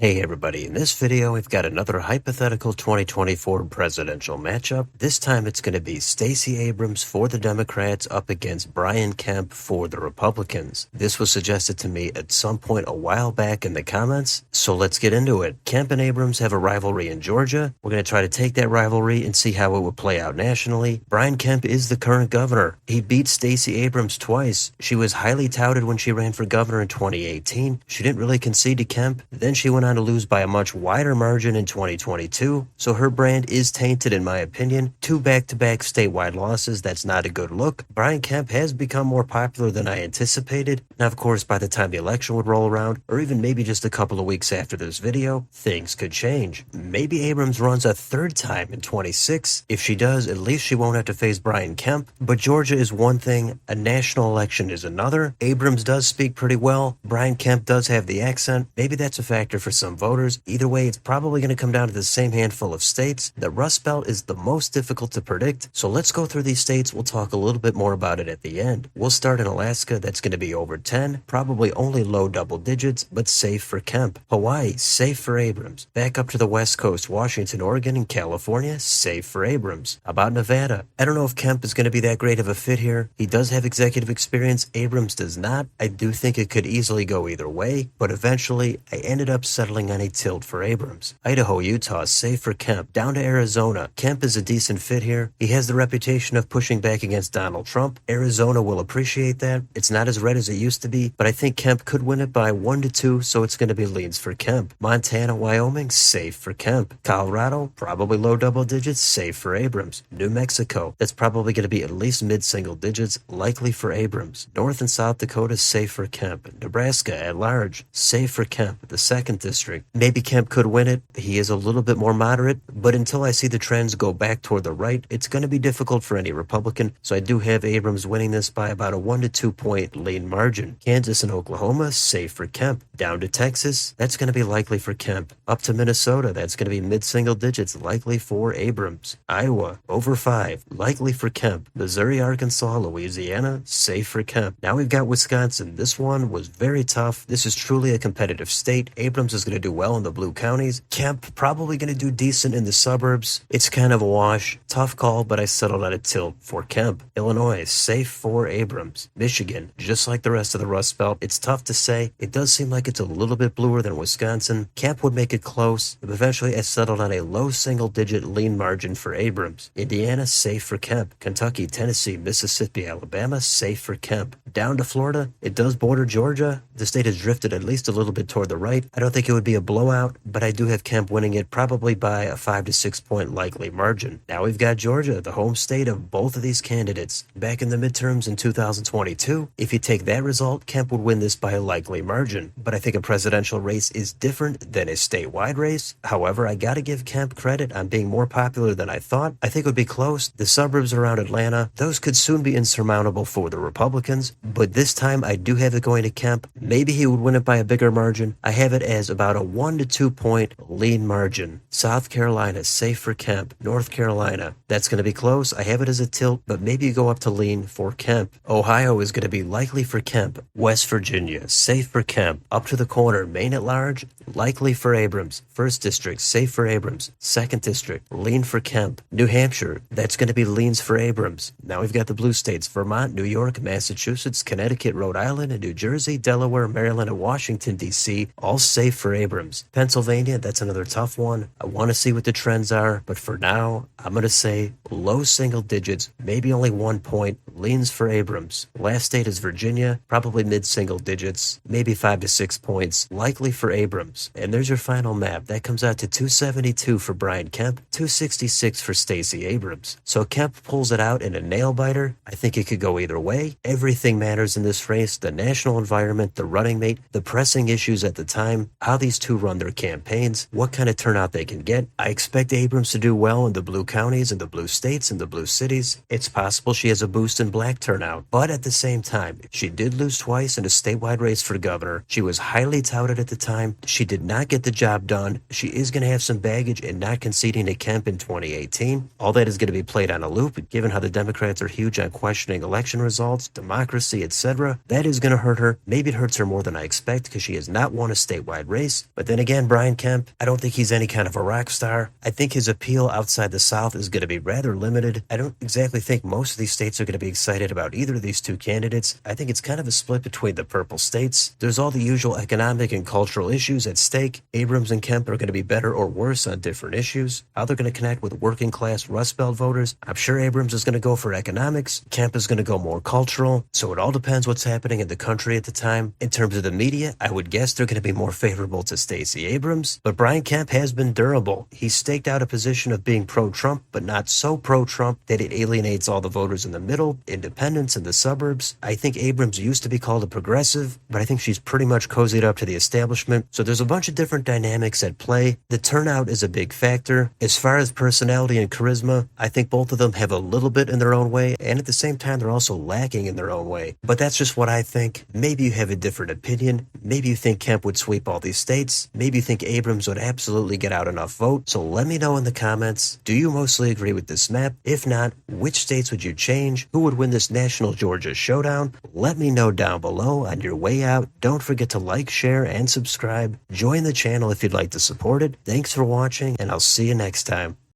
Hey everybody, in this video we've got another hypothetical 2024 presidential matchup. This time it's going to be Stacey Abrams for the Democrats up against Brian Kemp for the Republicans. This was suggested to me at some point a while back in the comments, so let's get into it. Kemp and Abrams have a rivalry in Georgia. We're going to try to take that rivalry and see how it would play out nationally. Brian Kemp is the current governor. He beat Stacey Abrams twice. She was highly touted when she ran for governor in 2018. She didn't really concede to Kemp. Then she went on to lose by a much wider margin in 2022, so her brand is tainted in my opinion. Two back-to-back statewide losses, that's not a good look. Brian Kemp has become more popular than I anticipated. Now of course by the time the election would roll around, or even maybe just a couple of weeks after this video, things could change. Maybe Abrams runs a third time in 26. If she does, at least she won't have to face Brian Kemp. But Georgia is one thing, a national election is another. Abrams does speak pretty well. Brian Kemp does have the accent. Maybe that's a factor for some voters. Either way, it's probably going to come down to the same handful of states. The Rust Belt is the most difficult to predict, so let's go through these states. We'll talk a little bit more about it at the end. We'll start in Alaska. That's going to be over 10, probably only low double digits, but safe for Kemp. Hawaii, safe for Abrams. Back up to the West Coast, Washington, Oregon, and California, safe for Abrams. About Nevada, I don't know if Kemp is going to be that great of a fit here. He does have executive experience, Abrams does not. I do think it could easily go either way, but eventually I ended up settling on a tilt for Abrams. Idaho, Utah, safe for Kemp. Down to Arizona, Kemp is a decent fit here. He has the reputation of pushing back against Donald Trump. Arizona will appreciate that. It's not as red as it used to be, but I think Kemp could win it by 1 to 2, so it's going to be leans for Kemp. Montana, Wyoming, safe for Kemp. Colorado, probably low double digits, safe for Abrams. New Mexico, that's probably going to be at least mid-single digits, likely for Abrams. North and South Dakota, safe for Kemp. Nebraska, at large, safe for Kemp. The 2nd District, maybe Kemp could win it. He is a little bit more moderate, but until I see the trends go back toward the right, it's going to be difficult for any Republican, so I do have Abrams winning this by about a 1 to 2 point lean margin. Kansas and Oklahoma, safe for Kemp. Down to Texas, that's going to be likely for Kemp. Up to Minnesota, that's going to be mid-single digits, likely for Abrams. Iowa, over 5, likely for Kemp. Missouri, Arkansas, Louisiana, safe for Kemp. Now we've got Wisconsin. This one was very tough. This is truly a competitive state. Abrams is going to do well in the blue counties. Kemp probably going to do decent in the suburbs. It's kind of a wash. Tough call, but I settled on a tilt for Kemp. Illinois, safe for Abrams. Michigan, just like the rest of the Rust Belt, it's tough to say. It does seem like it's a little bit bluer than Wisconsin. Kemp would make it close, but eventually I settled on a low single-digit lean margin for Abrams. Indiana, safe for Kemp. Kentucky, Tennessee, Mississippi, Alabama, safe for Kemp. Down to Florida, it does border Georgia. The state has drifted at least a little bit toward the right. I don't think it would be a blowout, but I do have Kemp winning it probably by a 5 to 6 point likely margin. Now we've got Georgia, the home state of both of these candidates. Back in the midterms in 2022, if you take that result, Kemp would win this by a likely margin. But I think a presidential race is different than a statewide race. However, I gotta give Kemp credit on being more popular than I thought. I think it would be close. The suburbs around Atlanta, those could soon be insurmountable for the Republicans, but this time I do have it going to Kemp. Maybe he would win it by a bigger margin. I have it as about a 1 to 2 point lean margin. South Carolina, safe for Kemp. North Carolina, that's going to be close. I have it as a tilt, but maybe you go up to lean for Kemp. Ohio is going to be likely for Kemp. West Virginia, safe for Kemp. Up to the corner, Maine at large, likely for Abrams. 1st District, safe for Abrams. 2nd District, lean for Kemp. New Hampshire, that's going to be leans for Abrams. Now we've got the blue states, Vermont, New York, Massachusetts, Connecticut, Rhode Island, and New Jersey, Delaware, Maryland, and Washington, D.C., all safe for Abrams. Pennsylvania, that's another tough one. I want to see what the trends are, but for now, I'm going to say low single digits, maybe only 1 point, leans for Abrams. Last state is Virginia, probably mid-single digits, maybe 5 to 6 points, likely for Abrams. And there's your final map. That comes out to 272 for Brian Kemp, 266 for Stacey Abrams. So Kemp pulls it out in a nail-biter. I think it could go either way. Everything matters in this race, the national environment, the running mate, the pressing issues at the time, how these two run their campaigns, what kind of turnout they can get. I expect Abrams to do well in the blue counties, in the blue states, in the blue cities. It's possible she has a boost in black turnout, but at the same time, she did lose twice in a statewide race for governor. She was highly touted at the time. She did not get the job done. She is going to have some baggage in not conceding to Kemp in 2018. All that is going to be played on a loop, given how the Democrats are huge on questioning election results, democracy, etc. That is going to hurt her. Maybe it hurts her more than I expect because she has not won a statewide race. race. But then again, Brian Kemp, I don't think he's any kind of a rock star. I think his appeal outside the South is going to be rather limited. I don't exactly think most of these states are going to be excited about either of these two candidates. I think it's kind of a split between the purple states. There's all the usual economic and cultural issues at stake. Abrams and Kemp are going to be better or worse on different issues. How they're going to connect with working class Rust Belt voters. I'm sure Abrams is going to go for economics. Kemp is going to go more cultural. So it all depends what's happening in the country at the time. In terms of the media, I would guess they're going to be more favorable to Stacey Abrams. But Brian Kemp has been durable. He staked out a position of being pro-Trump, but not so pro-Trump that it alienates all the voters in the middle, independents in the suburbs. I think Abrams used to be called a progressive, but I think she's pretty much cozied up to the establishment. So there's a bunch of different dynamics at play. The turnout is a big factor. As far as personality and charisma, I think both of them have a little bit in their own way, and at the same time, they're also lacking in their own way. But that's just what I think. Maybe you have a different opinion. Maybe you think Kemp would sweep all these states. Maybe you think Abrams would absolutely get out enough votes. So let me know in the comments. Do you mostly agree with this map? If not, which states would you change? Who would win this national Georgia showdown? Let me know down below on your way out. Don't forget to like, share, and subscribe. Join the channel if you'd like to support it. Thanks for watching, and I'll see you next time.